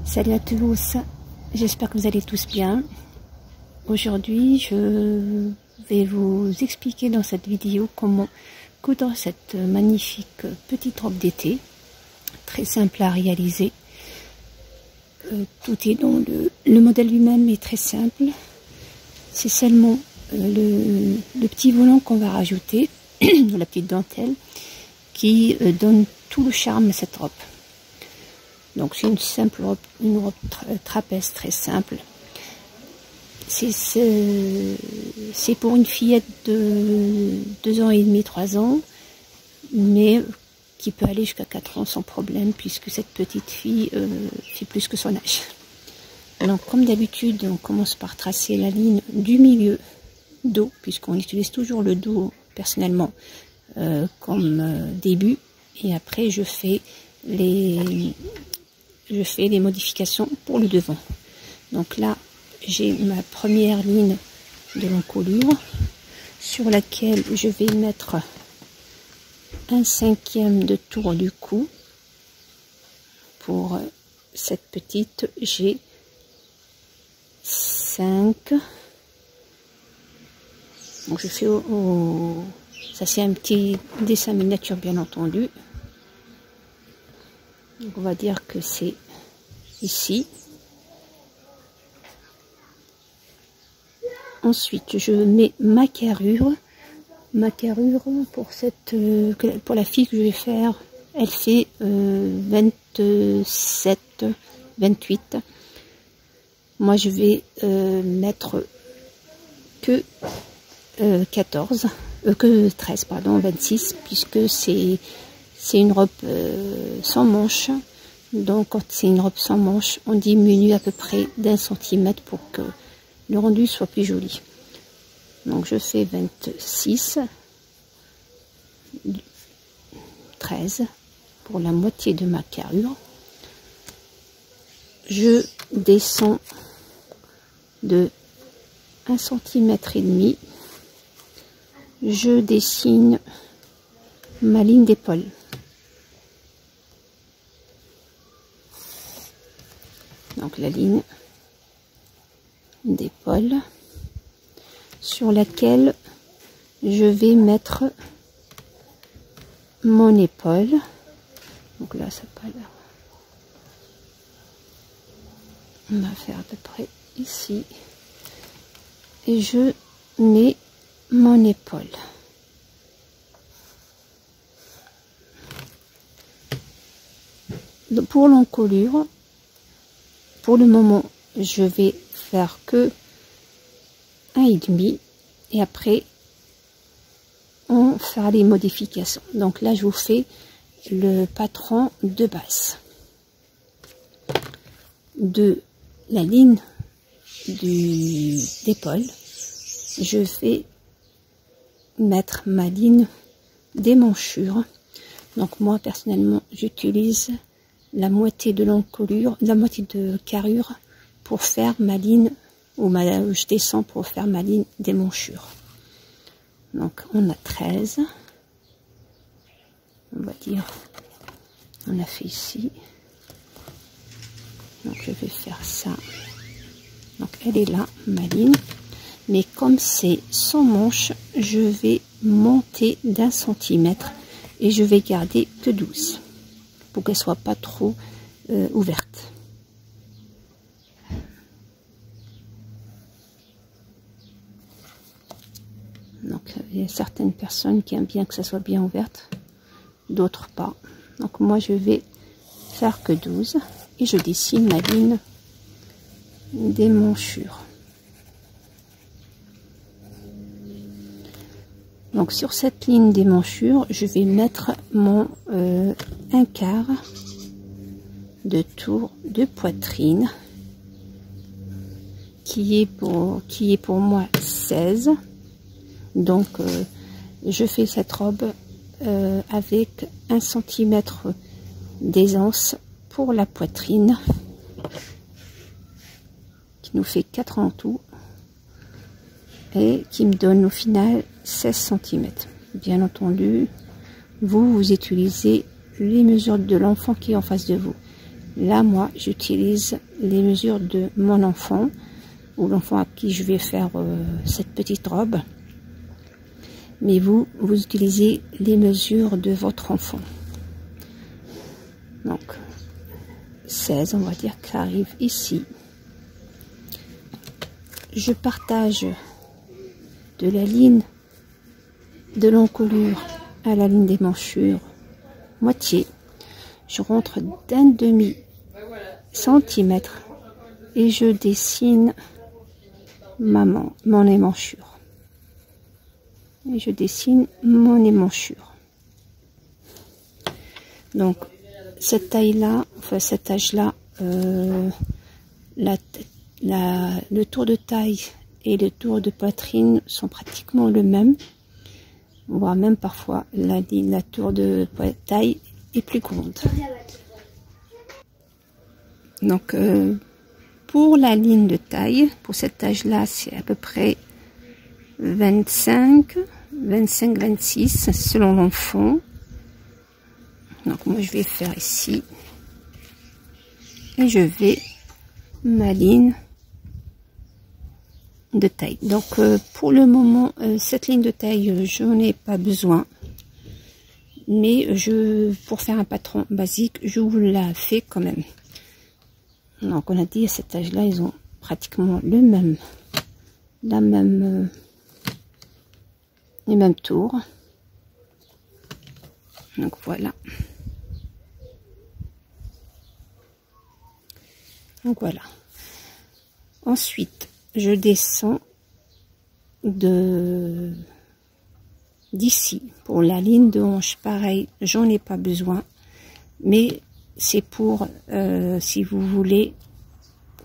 Salut à tous, j'espère que vous allez tous bien. Aujourd'hui, je vais vous expliquer dans cette vidéo comment coudre cette magnifique petite robe d'été. Très simple à réaliser. Tout est dans le modèle lui-même est très simple. C'est seulement le petit volant qu'on va rajouter, la petite dentelle, qui donne tout le charme à cette robe. Donc c'est une simple robe, une robe trapèze très simple. C'est pour une fillette de 2 ans et demi, 3 ans, mais qui peut aller jusqu'à 4 ans sans problème, puisque cette petite fille fait plus que son âge. Alors comme d'habitude, on commence par tracer la ligne du milieu dos, puisqu'on utilise toujours le dos personnellement comme début, et après je fais les modifications pour le devant. Donc là, j'ai ma première ligne de l'encolure sur laquelle je vais mettre 1/5 de tour du cou. Pour cette petite, j'ai 5. Donc je fais ça c'est un petit dessin miniature bien entendu. Donc on va dire que c'est ici. Ensuite, je mets ma carrure. Ma carrure pour la fille que je vais faire, elle fait 27, 28. Moi, je vais mettre que 13, pardon, 26, puisque c'est une robe sans manche. Donc quand c'est une robe sans manche, on diminue à peu près d'1 centimètre pour que le rendu soit plus joli. Donc je fais 26, 13 pour la moitié de ma carrure. Je descends de 1 centimètre et demi. Je dessine ma ligne d'épaule. Donc la ligne d'épaule sur laquelle je vais mettre mon épaule. Donc là ça peut aller. On va faire à peu près ici et je mets mon épaule. Pour l'encolure, pour le moment, je vais faire que 1,5 et après, on fera les modifications. Donc là, je vous fais le patron de base. De la ligne d'épaule, je vais mettre ma ligne d'émanchure. Donc moi, personnellement, j'utilise la moitié de l'encolure, la moitié de carrure pour faire ma ligne, ou je descends pour faire ma ligne d'émanchure. Donc on a 13, on va dire, on a fait ici. Donc je vais faire ça. Donc elle est là, ma ligne. Mais comme c'est sans manche, je vais monter d'1 centimètre et je vais garder que 12. Pour qu'elle soit pas trop ouverte. Donc il y a certaines personnes qui aiment bien que ça soit bien ouverte, d'autres pas. Donc moi je vais faire que 12 et je dessine ma ligne d'émanchure. Donc sur cette ligne d'émanchure, je vais mettre mon 1/4 de tour de poitrine qui est pour moi 16. Donc je fais cette robe avec 1 centimètre d'aisance pour la poitrine qui nous fait 4 en tout et qui me donne au final 16 cm. Bien entendu, vous utilisez les mesures de l'enfant qui est en face de vous. Là, moi, j'utilise les mesures de mon enfant, ou l'enfant à qui je vais faire cette petite robe. Mais vous utilisez les mesures de votre enfant. Donc, 16, on va dire, qui arrive ici. Je partage de la ligne de l'encolure à la ligne des manchures moitié. Je rentre d'un demi-centimètre et je dessine mon émanchure. Et je dessine mon émanchure. Donc, cette taille-là, enfin cet âge-là, le tour de taille et le tour de poitrine sont pratiquement le même, voire même parfois la tour de taille est plus grande. Donc pour la ligne de taille, pour cet âge-là, c'est à peu près 25, 26 selon l'enfant. Donc moi je vais faire ici et je vais ma ligne de taille. Donc pour le moment cette ligne de taille je n'en ai pas besoin, mais pour faire un patron basique je vous la fais quand même. Donc on a dit à cet âge là ils ont pratiquement les mêmes tours. Donc voilà. Donc voilà. Ensuite, je descends d'ici pour la ligne de hanche. Pareil, j'en ai pas besoin, mais c'est pour si vous voulez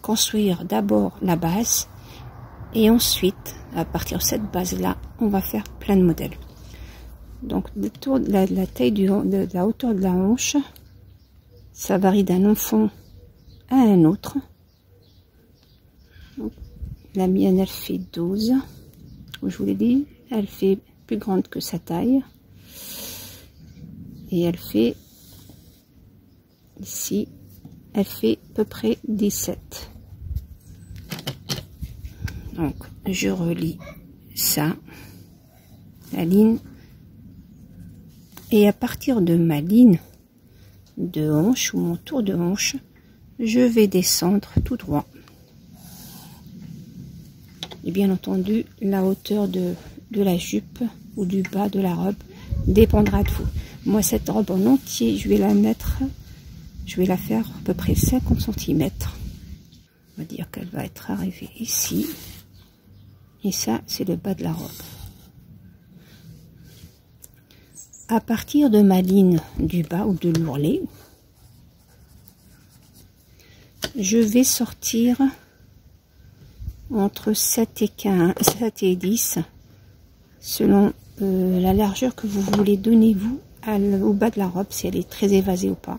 construire d'abord la base et ensuite, à partir de cette base-là, on va faire plein de modèles. Donc, la taille de la hauteur de la hanche, ça varie d'un enfant à un autre. Donc, la mienne, elle fait 12. Comme je vous l'ai dit, elle fait plus grande que sa taille. Et elle fait, ici, elle fait à peu près 17. Donc, je relis ça, la ligne. Et à partir de ma ligne de hanche, ou mon tour de hanche, je vais descendre tout droit. Et bien entendu, la hauteur de la jupe ou du bas de la robe dépendra de vous. Moi, cette robe en entier, je vais la faire à peu près 50 cm. On va dire qu'elle va être arrivée ici. Et ça, c'est le bas de la robe. À partir de ma ligne du bas ou de l'ourlet, je vais sortir entre 7 et 10 selon la largeur que vous voulez donner vous au bas de la robe, si elle est très évasée ou pas.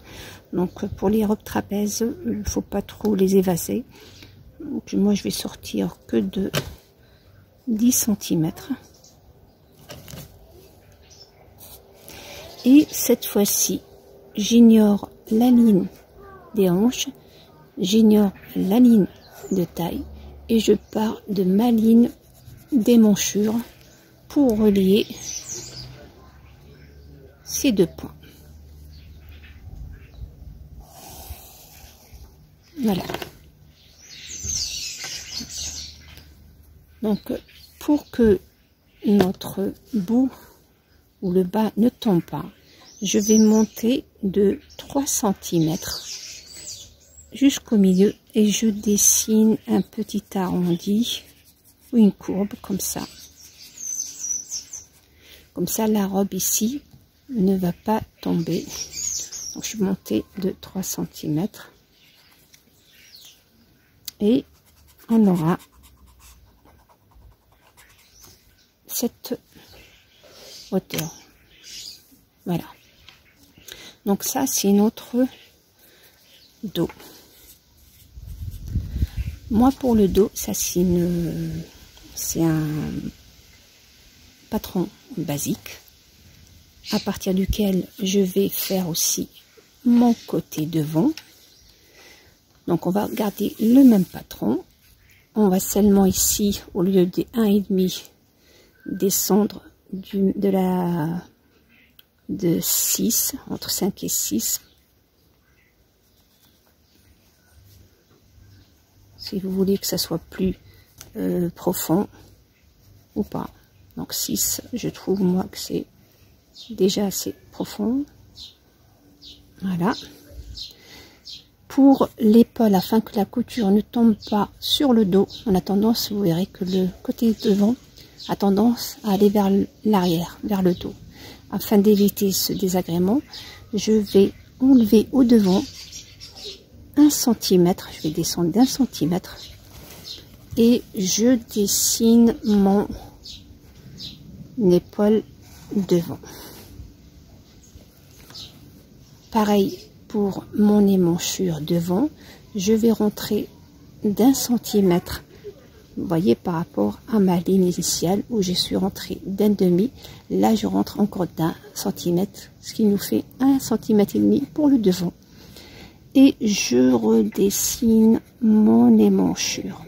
Donc pour les robes trapèzes, il ne faut pas trop les évaser. Donc, moi je vais sortir que de 10 cm. Et cette fois-ci, j'ignore la ligne des hanches, j'ignore la ligne de taille et je pars de ma ligne des manchures pour relier ces deux points. Voilà. Donc, pour que notre bout ou le bas ne tombe pas, je vais monter de 3 cm jusqu'au milieu et je dessine un petit arrondi ou une courbe comme ça. Comme ça, la robe ici ne va pas tomber. Donc, je suis montée de 3 cm et on aura cette hauteur. Voilà. Donc ça, c'est notre dos. Moi, pour le dos, ça c'est un patron basique à partir duquel je vais faire aussi mon côté devant. Donc on va garder le même patron. On va seulement ici, au lieu de 1,5, descendre de 6, entre 5 et 6. Si vous voulez que ça soit plus profond ou pas. Donc 6, je trouve moi que c'est déjà assez profond. Voilà. Pour l'épaule, afin que la couture ne tombe pas sur le dos, on a tendance, vous verrez que le côté devant a tendance à aller vers l'arrière, vers le dos. Afin d'éviter ce désagrément, je vais enlever au devant 1 cm, je vais descendre d'1 cm et je dessine mon épaule devant. Pareil pour mon émanchure devant, je vais rentrer d'1 cm, vous voyez, par rapport à ma ligne initiale où je suis rentrée d'1,5. Là je rentre encore d'1 cm, ce qui nous fait 1,5 cm pour le devant. Et je redessine mon émanchure.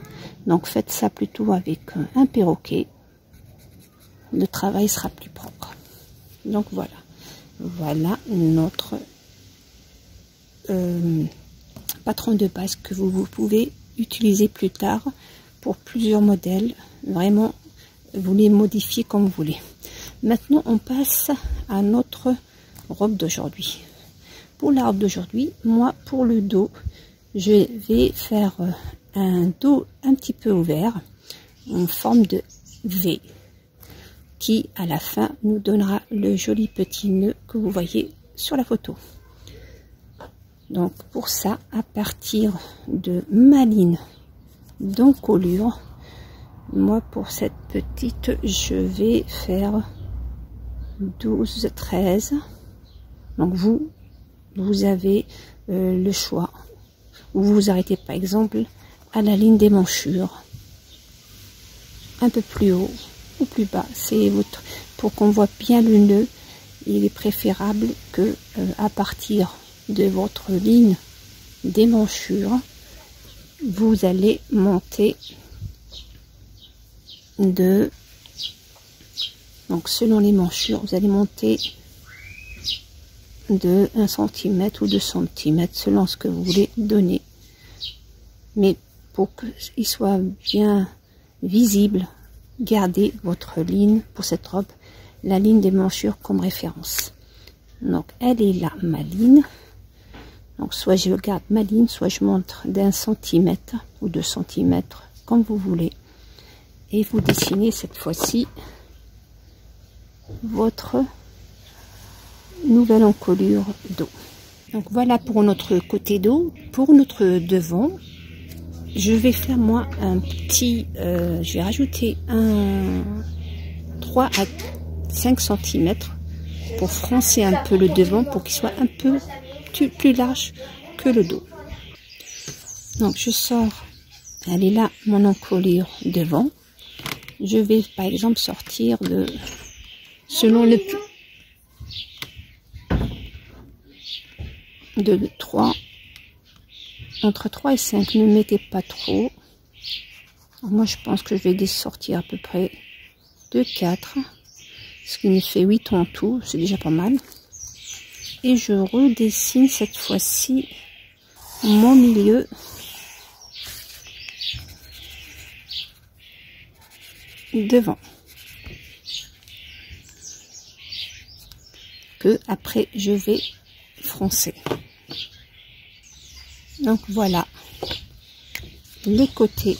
Donc faites ça plutôt avec un perroquet, le travail sera plus propre. Donc voilà, voilà notre patron de base que vous pouvez utiliser plus tard pour plusieurs modèles. Vraiment, vous les modifiez comme vous voulez. Maintenant on passe à notre robe d'aujourd'hui. Pour la robe d'aujourd'hui, moi pour le dos, je vais faire un dos un petit peu ouvert en forme de V qui à la fin nous donnera le joli petit nœud que vous voyez sur la photo. Donc pour ça, à partir de ma ligne d'encolure, moi pour cette petite, je vais faire 12, 13. Donc vous avez le choix. Vous vous arrêtez par exemple à la ligne des manchures, un peu plus haut ou plus bas. C'est votre, pour qu'on voit bien le nœud, il est préférable que à partir de votre ligne des manchures, vous allez monter donc selon les manchures, vous allez monter de 1 cm ou 2 cm selon ce que vous voulez donner. Mais pour qu'il soit bien visible, gardez votre ligne pour cette robe, la ligne des manchures comme référence. Donc elle est là, ma ligne. Donc soit je garde ma ligne, soit je monte d'1 cm ou 2 cm comme vous voulez. Et vous dessinez cette fois-ci votre nouvelle encolure dos. Donc voilà pour notre côté dos. Pour notre devant, je vais faire moi un petit, je vais rajouter un 3 à 5 cm pour froncer un peu le devant pour qu'il soit un peu plus large que le dos. Donc je sors, elle est là mon encolure devant. Je vais par exemple sortir de, selon le de 3, entre 3 et 5, ne mettez pas trop. Alors moi je pense que je vais sortir à peu près de 4, ce qui nous fait 8 en tout, c'est déjà pas mal. Et je redessine cette fois-ci mon milieu devant, que après je vais froncer. Donc voilà les côtés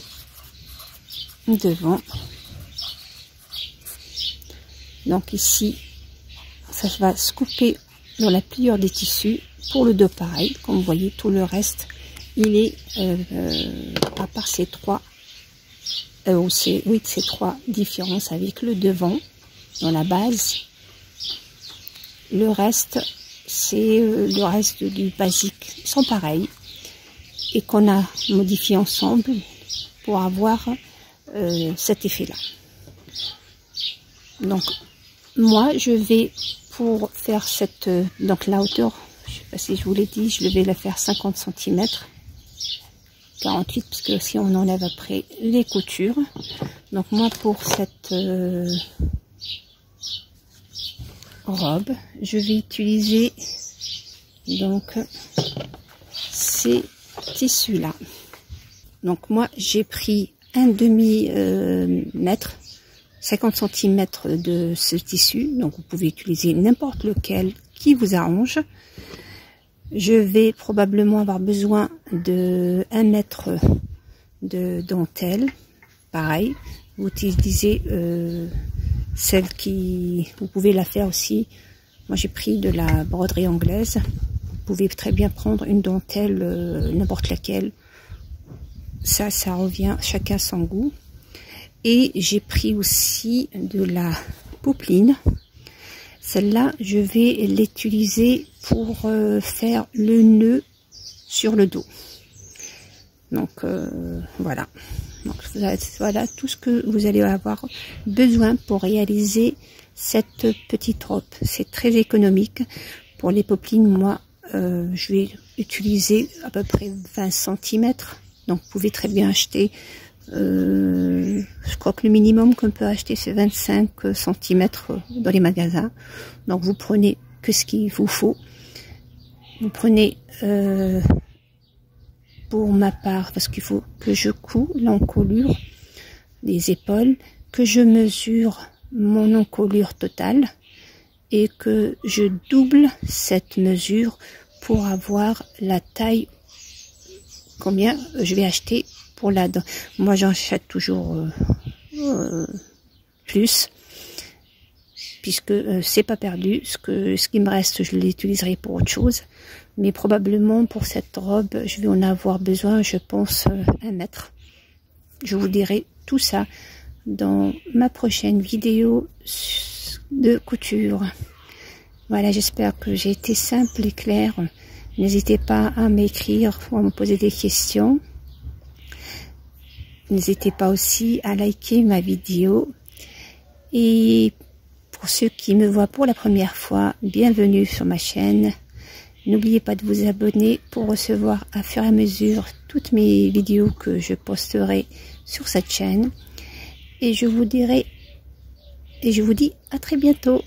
devant. Donc ici ça va se couper dans la pliure des tissus. Pour le dos pareil, comme vous voyez, tout le reste il est à part ces trois ces trois différences avec le devant dans la base, le reste c'est le reste du basique, ils sont pareils et qu'on a modifié ensemble pour avoir cet effet là. Donc moi je vais, pour faire cette, donc la hauteur, je sais pas si je vous l'ai dit, je vais la faire 50 cm. 48 parce que si on enlève après les coutures. Donc moi pour cette robe, je vais utiliser donc ces tissus là. Donc moi j'ai pris un demi mètre, 50 cm de ce tissu, donc vous pouvez utiliser n'importe lequel qui vous arrange. Je vais probablement avoir besoin de 1 mètre de dentelle, pareil, vous utilisez celle qui, vous pouvez la faire aussi, moi j'ai pris de la broderie anglaise, vous pouvez très bien prendre une dentelle, n'importe laquelle, ça revient chacun son goût. Et j'ai pris aussi de la popeline. Celle-là, je vais l'utiliser pour faire le nœud sur le dos. Donc voilà. Donc voilà tout ce que vous allez avoir besoin pour réaliser cette petite robe. C'est très économique. Pour les popelines, moi, je vais utiliser à peu près 20 cm. Donc vous pouvez très bien acheter, je crois que le minimum qu'on peut acheter c'est 25 cm dans les magasins. Donc vous prenez que ce qu'il vous faut. Vous prenez pour ma part, parce qu'il faut que je couds l'encolure des épaules, que je mesure mon encolure totale et que je double cette mesure pour avoir la taille combien je vais acheter pour la dent. Moi j'achète toujours plus puisque c'est pas perdu, ce qui me reste je l'utiliserai pour autre chose, mais probablement pour cette robe je vais en avoir besoin, je pense 1 mètre. Je vous dirai tout ça dans ma prochaine vidéo de couture. Voilà, j'espère que j'ai été simple et claire. N'hésitez pas à m'écrire ou à me poser des questions. N'hésitez pas aussi à liker ma vidéo. Et pour ceux qui me voient pour la première fois, bienvenue sur ma chaîne. N'oubliez pas de vous abonner pour recevoir à fur et à mesure toutes mes vidéos que je posterai sur cette chaîne. Et je vous dis à très bientôt.